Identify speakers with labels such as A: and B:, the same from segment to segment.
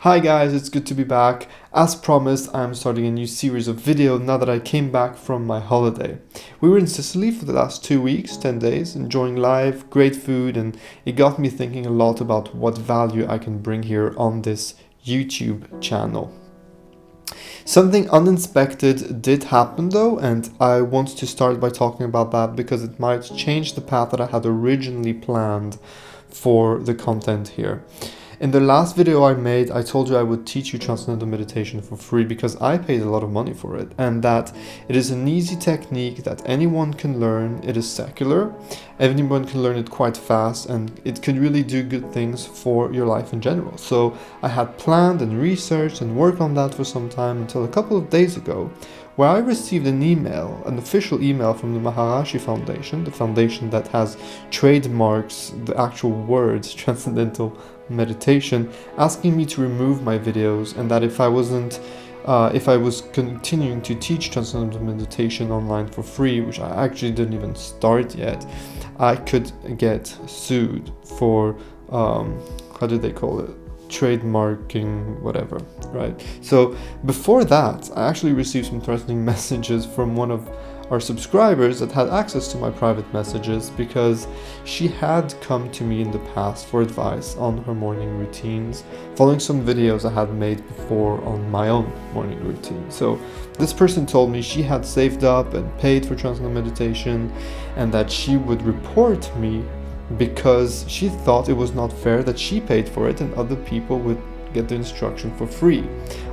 A: Hi guys, it's good to be back. As promised, I'm starting a new series of video now that I came back from my holiday. We were in Sicily for the last 2 weeks, 10 days, enjoying life, great food, and it got me thinking a lot about what value I can bring here on this YouTube channel. Something unexpected did happen though, and I want to start by talking about that because it might change the path that I had originally planned for the content here. In the last video I made, I told you I would teach you Transcendental meditation for free because I paid a lot of money for it, and that it is an easy technique that anyone can learn. It is secular, anyone can learn it quite fast, and it can really do good things for your life in general. So I had planned and researched and worked on that for some time until a couple of days ago, where I received an email, an official email from the Maharishi Foundation, the foundation that has trademarks the actual words Transcendental meditation, asking me to remove my videos, and that if I was continuing to teach Transcendental meditation online for free, which I actually didn't even start yet, I could get sued for how do they call it? Trademarking, whatever, right? So before that, I actually received some threatening messages from one of our subscribers that had access to my private messages because she had come to me in the past for advice on her morning routines, following some videos I had made before on my own morning routine. So this person told me she had saved up and paid for Transcendental meditation, and that she would report me because she thought it was not fair that she paid for it and other people would get the instruction for free.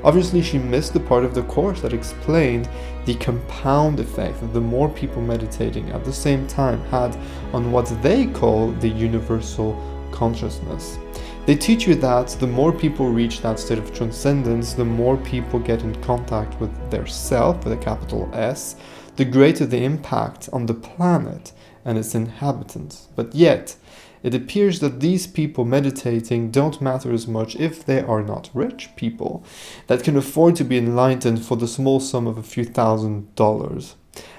A: Obviously, she missed the part of the course that explained the compound effect that the more people meditating at the same time had on what they call the universal consciousness. They teach you that the more people reach that state of transcendence, the more people get in contact with their self, with a capital S, the greater the impact on the planet and its inhabitants. But yet, it appears that these people meditating don't matter as much if they are not rich people that can afford to be enlightened for the small sum of a few $1,000s.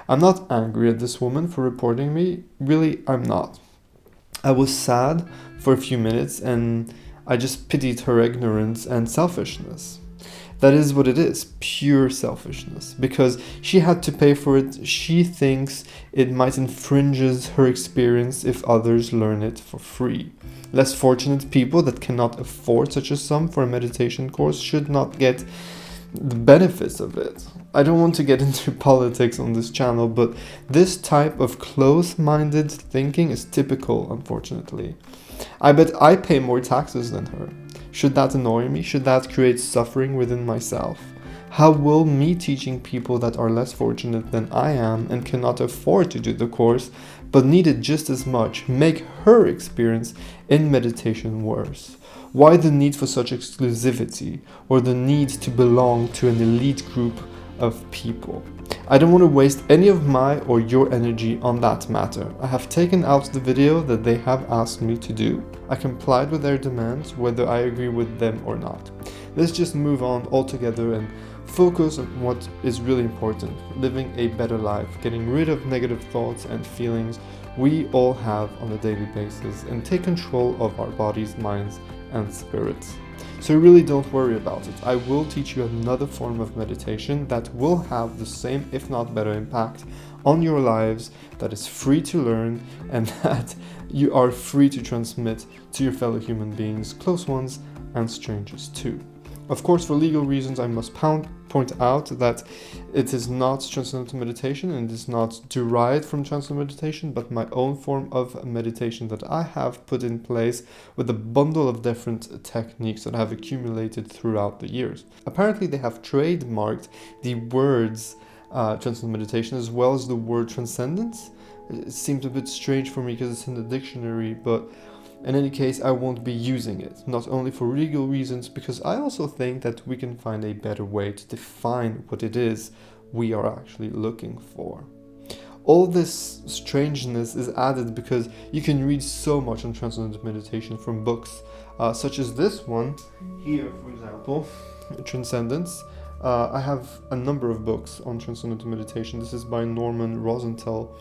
A: I'm not angry at this woman for reporting me. Really, I'm not. I was sad for a few minutes and I just pitied her ignorance and selfishness. That is what it is, pure selfishness, because she had to pay for it. She thinks it might infringes her experience if others learn it for free. Less fortunate people that cannot afford such a sum for a meditation course should not get the benefits of it. I don't want to get into politics on this channel, but this type of close-minded thinking is typical, unfortunately. I bet I pay more taxes than her. Should that annoy me? Should that create suffering within myself? How will me teaching people that are less fortunate than I am and cannot afford to do the course, but need it just as much, make her experience in meditation worse? Why the need for such exclusivity, or the need to belong to an elite group of people? I don't want to waste any of my or your energy on that matter. I have taken out the video that they have asked me to do. I complied with their demands, whether I agree with them or not. Let's just move on altogether and focus on what is really important: living a better life, getting rid of negative thoughts and feelings we all have on a daily basis, and take control of our bodies, minds, and spirits. So really don't worry about it. I will teach you another form of meditation that will have the same, if not better, impact on your lives, that is free to learn, and that you are free to transmit to your fellow human beings, close ones, and strangers too. Of course, for legal reasons, I must point out that it is not Transcendental meditation and it is not derived from Transcendental meditation, but my own form of meditation that I have put in place with a bundle of different techniques that I have accumulated throughout the years. Apparently, they have trademarked the words Transcendental meditation as well as the word transcendence. It seems a bit strange for me because it's in the dictionary, but in any case, I won't be using it, not only for legal reasons, because I also think that we can find a better way to define what it is we are actually looking for. All this strangeness is added because you can read so much on Transcendental meditation from books, such as this one here, for example, Transcendence. I have a number of books on Transcendental meditation. This is by Norman Rosenthal,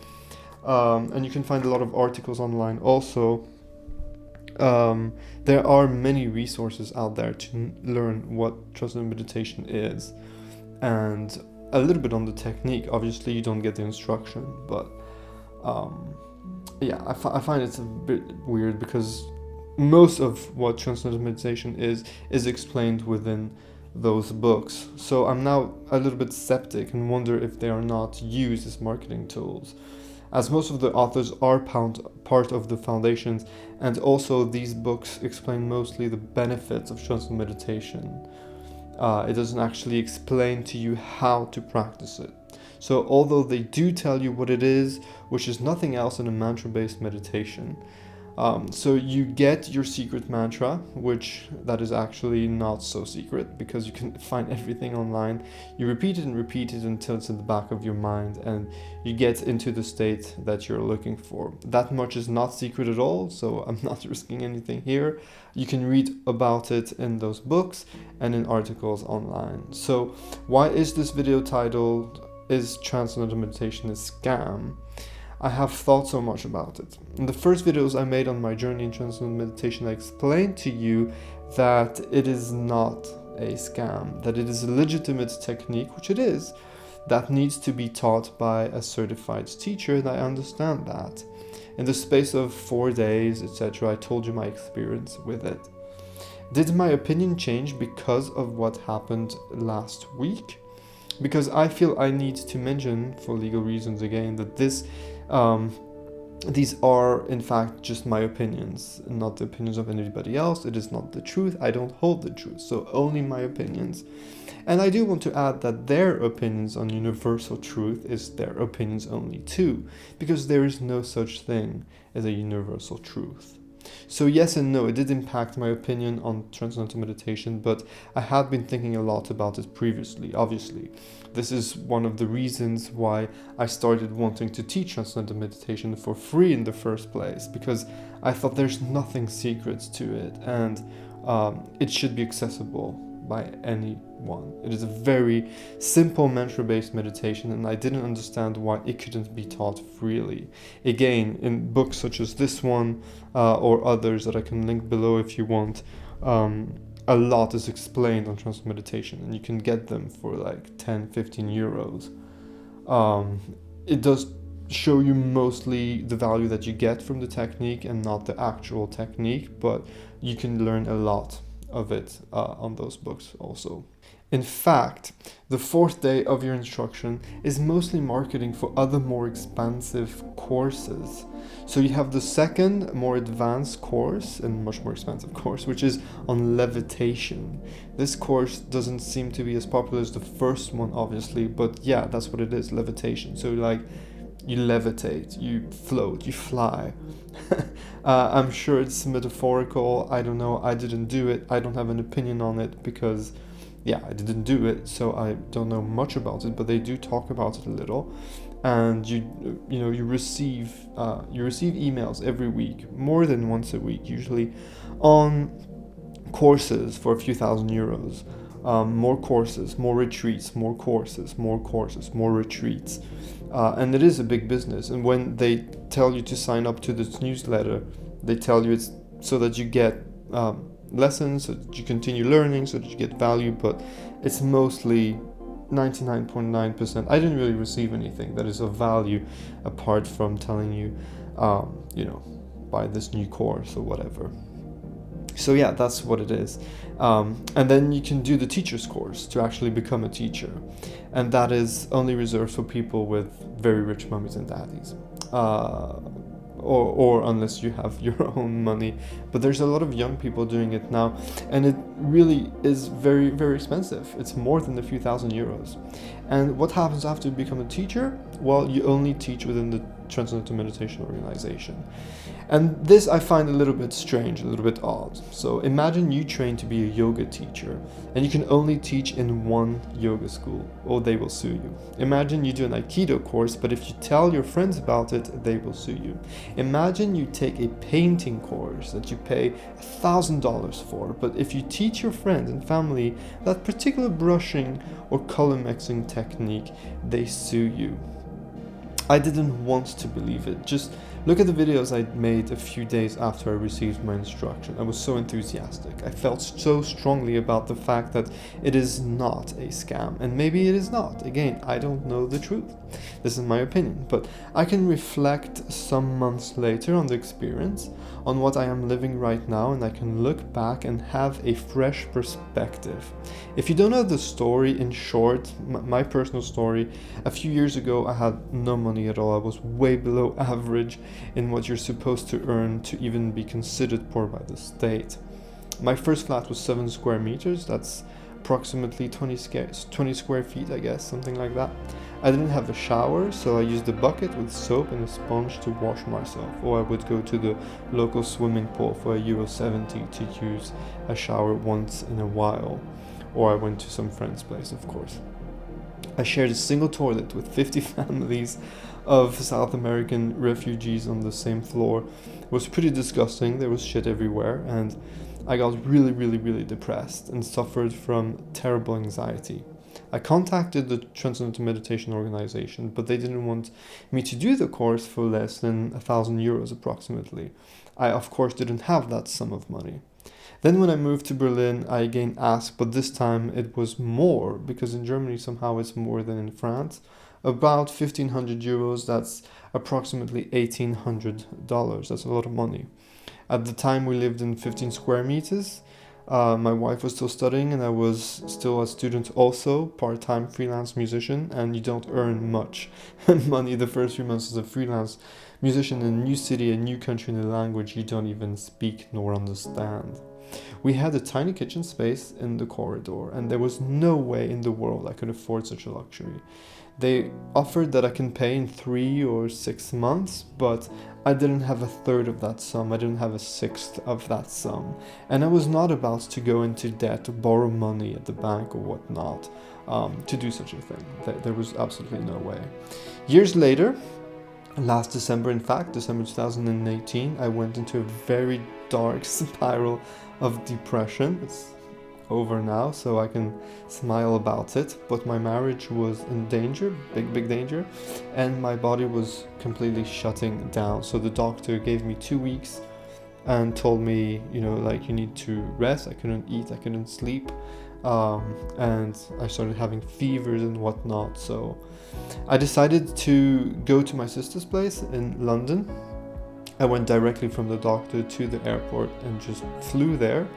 A: and you can find a lot of articles online also There are many resources out there to learn what transcendental meditation is, and a little bit on the technique. Obviously, you don't get the instruction, but yeah, I find it's a bit weird because most of what transcendental meditation is explained within those books. So I'm now a little bit skeptic and wonder if they are not used as marketing tools, as most of the authors are part of the foundations, and also these books explain mostly the benefits of transcendental meditation. It doesn't actually explain to you how to practice it. So although they do tell you what it is, which is nothing else than a mantra-based meditation, so you get your secret mantra, which that is actually not so secret because you can find everything online. You repeat it and repeat it until it's in the back of your mind and you get into the state that you're looking for. That much is not secret at all, so I'm not risking anything here. You can read about it in those books and in articles online. So why is this video titled "Is Transcendental Meditation a Scam?" I have thought so much about it. In the first videos I made on my journey in transcendental meditation, I explained to you that it is not a scam, that it is a legitimate technique, which it is, that needs to be taught by a certified teacher, and I understand that. In the space of 4 days, etc., I told you my experience with it. Did my opinion change because of what happened last week? Because I feel I need to mention, for legal reasons again, that these are in fact just my opinions, not the opinions of anybody else. It is not the truth. I don't hold the truth, so only my opinions. And I do want to add that their opinions on universal truth is their opinions only too, because there is no such thing as a universal truth. So yes and no, it did impact my opinion on transcendental meditation, but I had been thinking a lot about it previously, obviously. This is one of the reasons why I started wanting to teach transcendental meditation for free in the first place, because I thought there's nothing secret to it, and it should be accessible by anyone. It is a very simple mantra-based meditation, and I didn't understand why it couldn't be taught freely. Again, in books such as this one or others that I can link below if you want, a lot is explained on transcendental meditation, and you can get them for like 10-15 euros. It does show you mostly the value that you get from the technique and not the actual technique, but you can learn a lot of it on those books also. In fact, the 4th day of your instruction is mostly marketing for other more expansive courses. So you have the second, more advanced course, and much more expensive course, which is on levitation. This course doesn't seem to be as popular as the first one, obviously, but yeah, that's what it is, levitation. So like, you levitate, you float, you fly. I'm sure it's metaphorical, I don't know, I didn't do it, I don't have an opinion on it because, yeah, I didn't do it, so I don't know much about it, but they do talk about it a little. And you receive emails every week, more than once a week usually, on courses for a few thousand euros. More courses, more retreats, more courses, more courses, more retreats. And it is a big business. And when they tell you to sign up to this newsletter, they tell you it's so that you get lessons, so that you continue learning, so that you get value, but it's mostly 99.9%. I didn't really receive anything that is of value apart from telling you, buy this new course or whatever. So yeah, that's what it is. And then you can do the teacher's course to actually become a teacher. And that is only reserved for people with very rich mummies and daddies. Or unless you have your own money. But there's a lot of young people doing it now, and it really is very, very expensive. It's more than a few thousand euros. And what happens after you become a teacher? Well, you only teach within the Transcendental Meditation Organization. And this I find a little bit strange, a little bit odd. So imagine you train to be a yoga teacher, and you can only teach in one yoga school, or they will sue you. Imagine you do an Aikido course, but if you tell your friends about it, they will sue you. Imagine you take a painting course that you pay $1,000 for, but if you teach your friends and family that particular brushing or color mixing technique, they sue you. I didn't want to believe it, just Look at the videos I made a few days after I received my instruction. I was so enthusiastic. I felt so strongly about the fact that it is not a scam, and maybe it is not. Again, I don't know the truth. This is my opinion, but I can reflect some months later on the experience, on what I am living right now, and I can look back and have a fresh perspective. If you don't know the story, in short, my personal story, a few years ago I had no money at all. I was way below average in what you're supposed to earn to even be considered poor by the state. My first flat was 7 square meters, that's approximately 20 square feet, I guess, something like that. I didn't have a shower, so I used a bucket with soap and a sponge to wash myself, or I would go to the local swimming pool for €70 to use a shower once in a while, or I went to some friend's place, of course. I shared a single toilet with 50 families of South American refugees on the same floor. It was pretty disgusting. There was shit everywhere, and I got really depressed and suffered from terrible anxiety. I contacted the Transcendental Meditation organization, but they didn't want me to do the course for less than €1,000 approximately. I, of course, didn't have that sum of money. Then when I moved to Berlin, I again asked, but this time it was more, because in Germany somehow it's more than in France. About €1,500, that's approximately $1,800. That's a lot of money. At the time we lived in 15 square meters. My wife was still studying and I was still a student also, part-time freelance musician, and you don't earn much money the first few months as a freelance musician in a new city, a new country, in a language you don't even speak nor understand. We had a tiny kitchen space in the corridor, and there was no way in the world I could afford such a luxury. They offered that I can pay in 3 or 6 months, but I didn't have a third of that sum. I didn't have a sixth of that sum. And I was not about to go into debt or borrow money at the bank or whatnot to do such a thing. There was absolutely no way. Years later, last December, in fact, December 2018, I went into a very dark spiral of depression. It's over now, so I can smile about it, but my marriage was in danger, big danger, and my body was completely shutting down. So the doctor gave me 2 weeks and told me, you need to rest. I couldn't eat, I couldn't sleep, and I started having fevers and whatnot. So I decided to go to my sister's place in London. I went directly from the doctor to the airport and just flew there.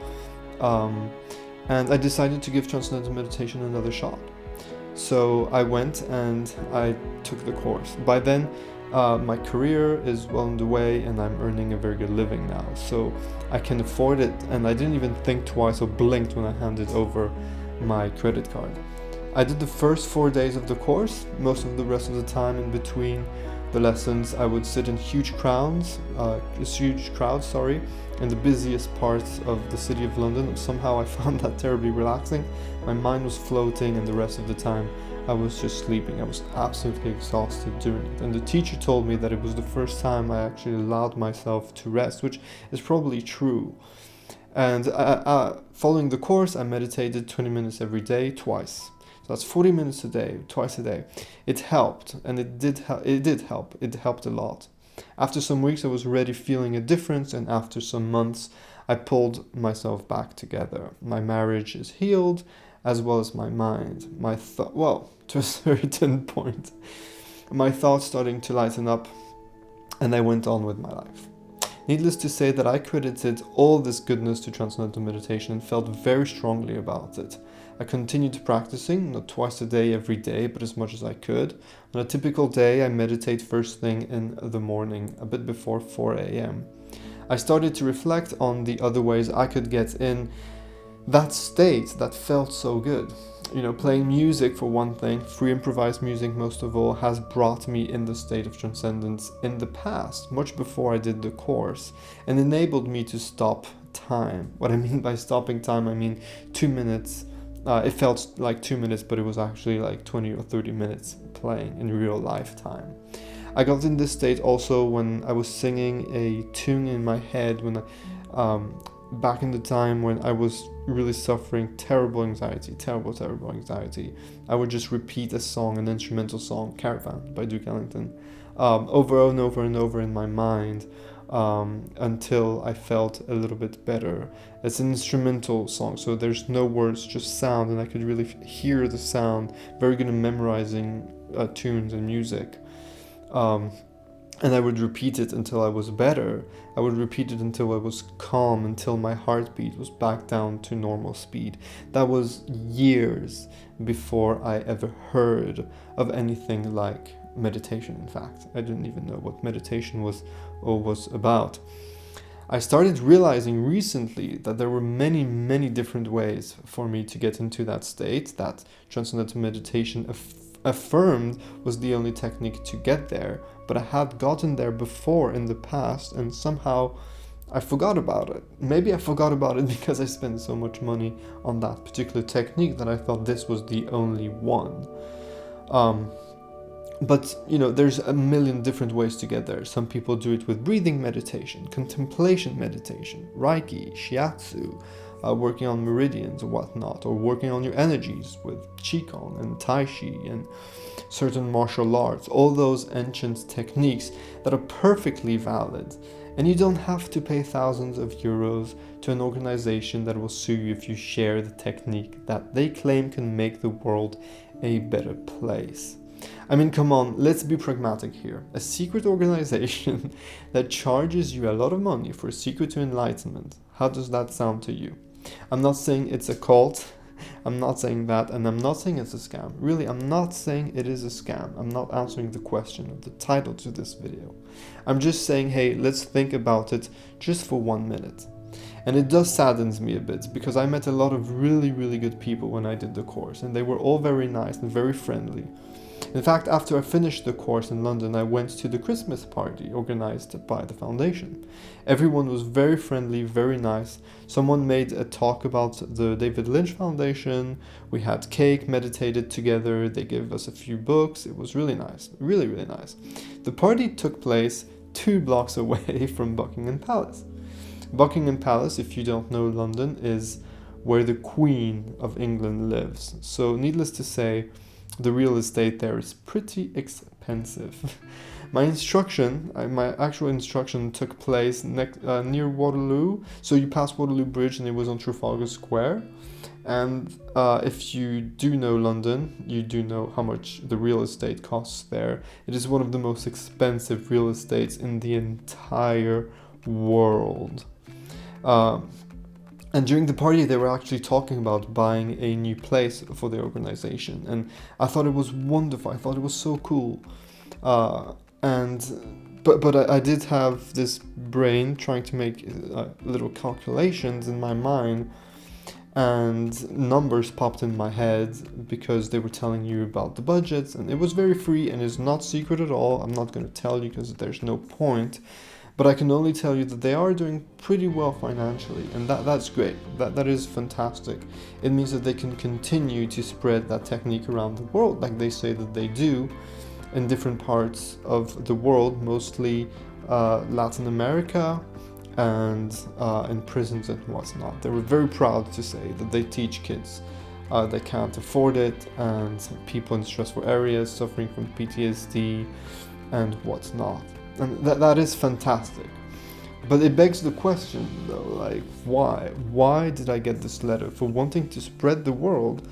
A: And I decided to give Transcendental Meditation another shot. So I went and I took the course. By then, my career is well underway and I'm earning a very good living now. So I can afford it, and I didn't even think twice or blinked when I handed over my credit card. I did the first 4 days of the course. Most of the rest of the time in between the lessons, I would sit in huge crowds, in the busiest parts of the city of London. Somehow I found that terribly relaxing. My mind was floating, and the rest of the time I was just sleeping. I was absolutely exhausted doing it. And the teacher told me that it was the first time I actually allowed myself to rest, which is probably true. And following the course, I meditated 20 minutes every day, twice. So that's 40 minutes a day, twice a day. It helped, and it did help. It helped a lot. After some weeks, I was already feeling a difference, and after some months, I pulled myself back together. My marriage is healed, as well as my mind. To a certain point, my thoughts starting to lighten up, and I went on with my life. Needless to say that I credited all this goodness to Transcendental Meditation and felt very strongly about it. I continued practicing, not twice a day every day, but as much as I could. On a typical day, I meditate first thing in the morning, a bit before 4 a.m. I started to reflect on the other ways I could get in that state that felt so good. Playing music for one thing, free improvised music most of all, has brought me in the state of transcendence in the past, much before I did the course, and enabled me to stop time. What I mean by stopping time, I mean 2 minutes. It felt like 2 minutes, but it was actually like 20 or 30 minutes playing in real life time. I got in this state also when I was singing a tune in my head back in the time when I was really suffering terrible anxiety. I would just repeat a song, an instrumental song, Caravan by Duke Ellington, over and over and over in my mind, until I felt a little bit better. It's an instrumental song, so there's no words, just sound, and I could really hear the sound. Very good at memorizing tunes and music. And I would repeat it until I was better. I would repeat it until I was calm, until my heartbeat was back down to normal speed. That was years before I ever heard of anything like meditation. In fact, I didn't even know what meditation was or was about. I started realizing recently that there were many, many different ways for me to get into that state, that transcendental meditation affirmed was the only technique to get there, but I had gotten there before in the past, and somehow I forgot about it. Maybe I forgot about it because I spent so much money on that particular technique that I thought this was the only one. But there's a million different ways to get there. Some people do it with breathing meditation, contemplation meditation, Reiki, Shiatsu, working on meridians or whatnot, or working on your energies with Qigong and Tai Chi and certain martial arts, all those ancient techniques that are perfectly valid. And you don't have to pay thousands of euros to an organization that will sue you if you share the technique that they claim can make the world a better place. I mean, come on, let's be pragmatic here. A secret organization that charges you a lot of money for a secret to enlightenment. How does that sound to you? I'm not saying it's a cult. I'm not saying that, and I'm not saying it's a scam. Really, I'm not saying it is a scam. I'm not answering the question of the title to this video. I'm just saying, hey, let's think about it just for 1 minute. And it does saddens me a bit, because I met a lot of really, really good people when I did the course, and they were all very nice and very friendly. In fact, after I finished the course in London, I went to the Christmas party organized by the foundation. Everyone was very friendly, very nice. Someone made a talk about the David Lynch Foundation. We had cake, meditated together. They gave us a few books. It was really nice, really, really nice. The party took place 2 blocks away from Buckingham Palace. Buckingham Palace, if you don't know London, is where the Queen of England lives. So needless to say, the real estate there is pretty expensive. My actual instruction took place near Waterloo. So you pass Waterloo Bridge and it was on Trafalgar Square. And if you do know London, you do know how much the real estate costs there. It is one of the most expensive real estates in the entire world. And during the party, they were actually talking about buying a new place for the organization. And I thought it was wonderful. I thought it was so cool. But I did have this brain trying to make little calculations in my mind. And numbers popped in my head because they were telling you about the budgets. And it was very free and it's not secret at all. I'm not going to tell you because there's no point. But I can only tell you that they are doing pretty well financially, and that's great. That is fantastic. It means that they can continue to spread that technique around the world, like they say that they do in different parts of the world, mostly Latin America and in prisons and whatnot. They were very proud to say that they teach kids that can't afford it, and people in stressful areas suffering from PTSD and whatnot. And that is fantastic. But it begs the question though, like why? Why did I get this letter? For wanting to spread the word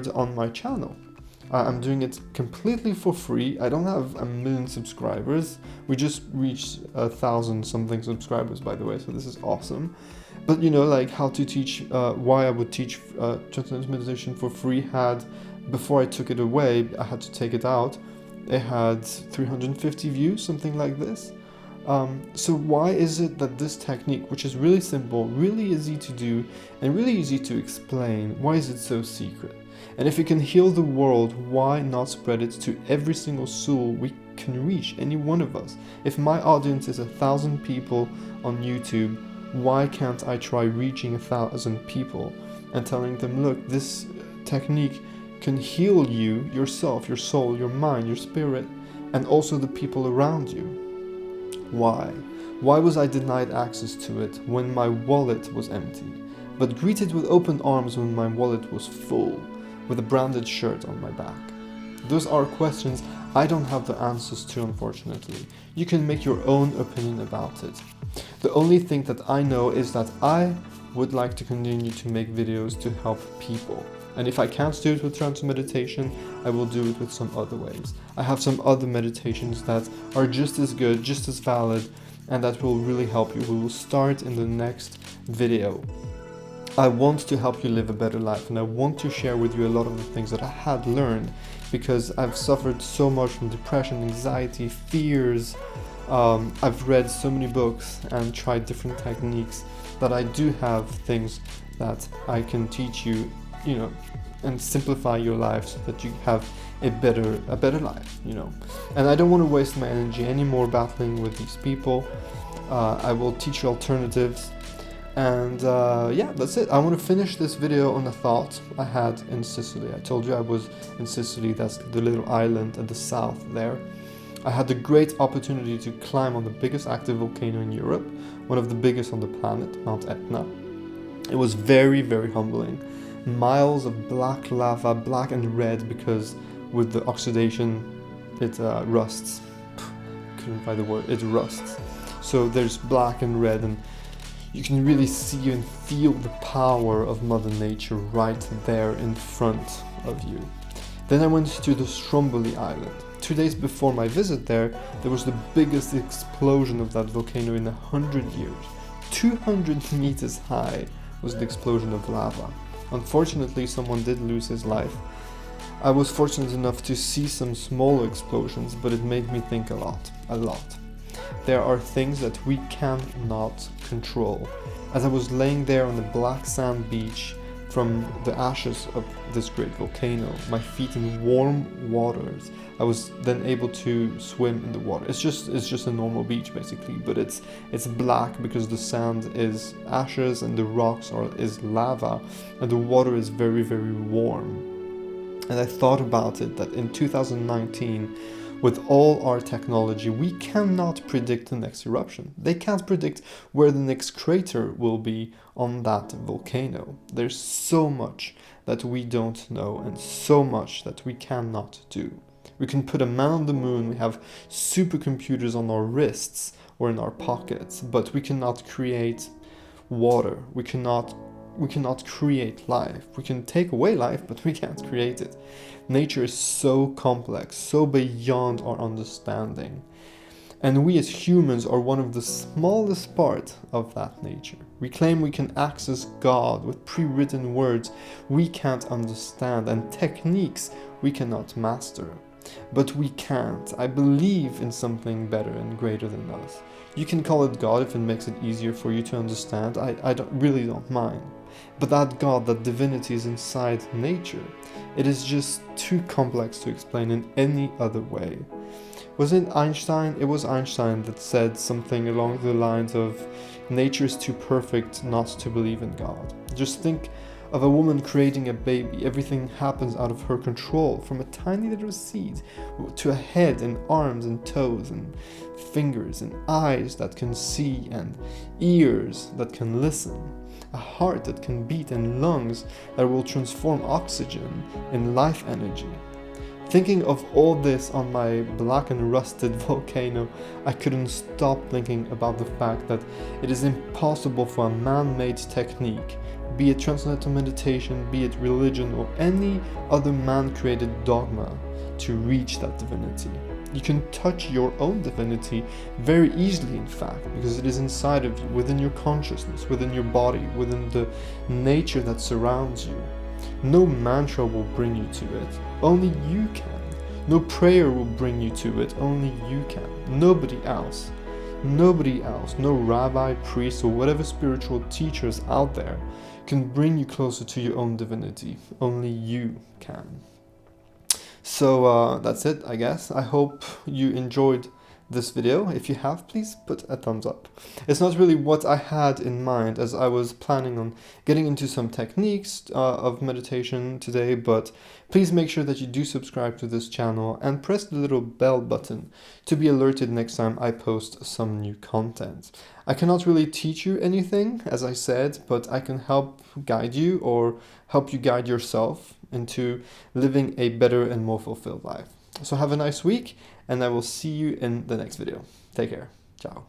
A: on my channel. I'm doing it completely for free. I don't have 1 million subscribers. We just reached 1,000 something subscribers, by the way, so this is awesome. But like how to teach, why I would teach transcendental meditation for free before I took it away, I had to take it out. It had 350 views, something like this. So why is it that this technique, which is really simple, really easy to do, and really easy to explain, why is it so secret? And if it can heal the world, why not spread it to every single soul we can reach, any one of us? If my audience is 1,000 people on YouTube, why can't I try reaching 1,000 people and telling them, look, this technique can heal you, yourself, your soul, your mind, your spirit, and also the people around you. Why? Why was I denied access to it when my wallet was empty, but greeted with open arms when my wallet was full, with a branded shirt on my back? Those are questions I don't have the answers to, unfortunately. You can make your own opinion about it. The only thing that I know is that I would like to continue to make videos to help people. And if I can't do it with trance meditation, I will do it with some other ways. I have some other meditations that are just as good, just as valid, and that will really help you. We will start in the next video. I want to help you live a better life, and I want to share with you a lot of the things that I had learned, because I've suffered so much from depression, anxiety, fears. I've read so many books and tried different techniques that I do have things that I can teach you, and simplify your life so that you have a better life, And I don't want to waste my energy anymore battling with these people. I will teach you alternatives. And yeah, that's it. I want to finish this video on a thought I had in Sicily. I told you I was in Sicily, that's the little island at the south there. I had the great opportunity to climb on the biggest active volcano in Europe, one of the biggest on the planet, Mount Etna. It was very, very humbling. Miles of black lava, black and red, because with the oxidation it rusts. Couldn't find the word, it rusts. So there's black and red, and you can really see and feel the power of Mother Nature right there in front of you. Then I went to the Stromboli Island. 2 days before my visit there was the biggest explosion of that volcano in 100 years. 200 meters high was the explosion of lava. Unfortunately, someone did lose his life. I was fortunate enough to see some smaller explosions, but it made me think a lot. There are things that we cannot control. As I was laying there on the black sand beach from the ashes of this great volcano, my feet in warm waters, I was then able to swim in the water. It's just a normal beach basically, but it's black because the sand is ashes and the rocks is lava, and the water is very, very warm. And I thought about it that in 2019, with all our technology, we cannot predict the next eruption. They can't predict where the next crater will be on that volcano. There's so much that we don't know, and so much that we cannot do. We can put a man on the moon, we have supercomputers on our wrists or in our pockets, but we cannot create water. We cannot create life. We can take away life, but we can't create it. Nature is so complex, so beyond our understanding. And we as humans are one of the smallest part of that nature. We claim we can access God with pre-written words we can't understand and techniques we cannot master. But we can't. I believe in something better and greater than us. You can call it God if it makes it easier for you to understand. I really don't mind. But that God, that divinity is inside nature. It is just too complex to explain in any other way. Was it Einstein? It was Einstein that said something along the lines of, nature is too perfect not to believe in God. Just think of a woman creating a baby. Everything happens out of her control, from a tiny little seed to a head and arms and toes and fingers and eyes that can see and ears that can listen, a heart that can beat and lungs that will transform oxygen in life energy. Thinking of all this on my black and rusted volcano, I couldn't stop thinking about the fact that it is impossible for a man-made technique, be it transcendental meditation, be it religion, or any other man-created dogma, to reach that divinity. You can touch your own divinity very easily, in fact, because it is inside of you, within your consciousness, within your body, within the nature that surrounds you. No mantra will bring you to it, only you can. No prayer will bring you to it, only you can. Nobody else, no rabbi, priest, or whatever spiritual teachers out there can bring you closer to your own divinity. Only you can. So that's it, I guess. I hope you enjoyed this video. If you have, please put a thumbs up. It's not really what I had in mind, as I was planning on getting into some techniques of meditation today, but please make sure that you do subscribe to this channel and press the little bell button to be alerted next time I post some new content. I cannot really teach you anything, as I said, but I can help guide you, or help you guide yourself into living a better and more fulfilled life. So have a nice week, and I will see you in the next video. Take care. Ciao.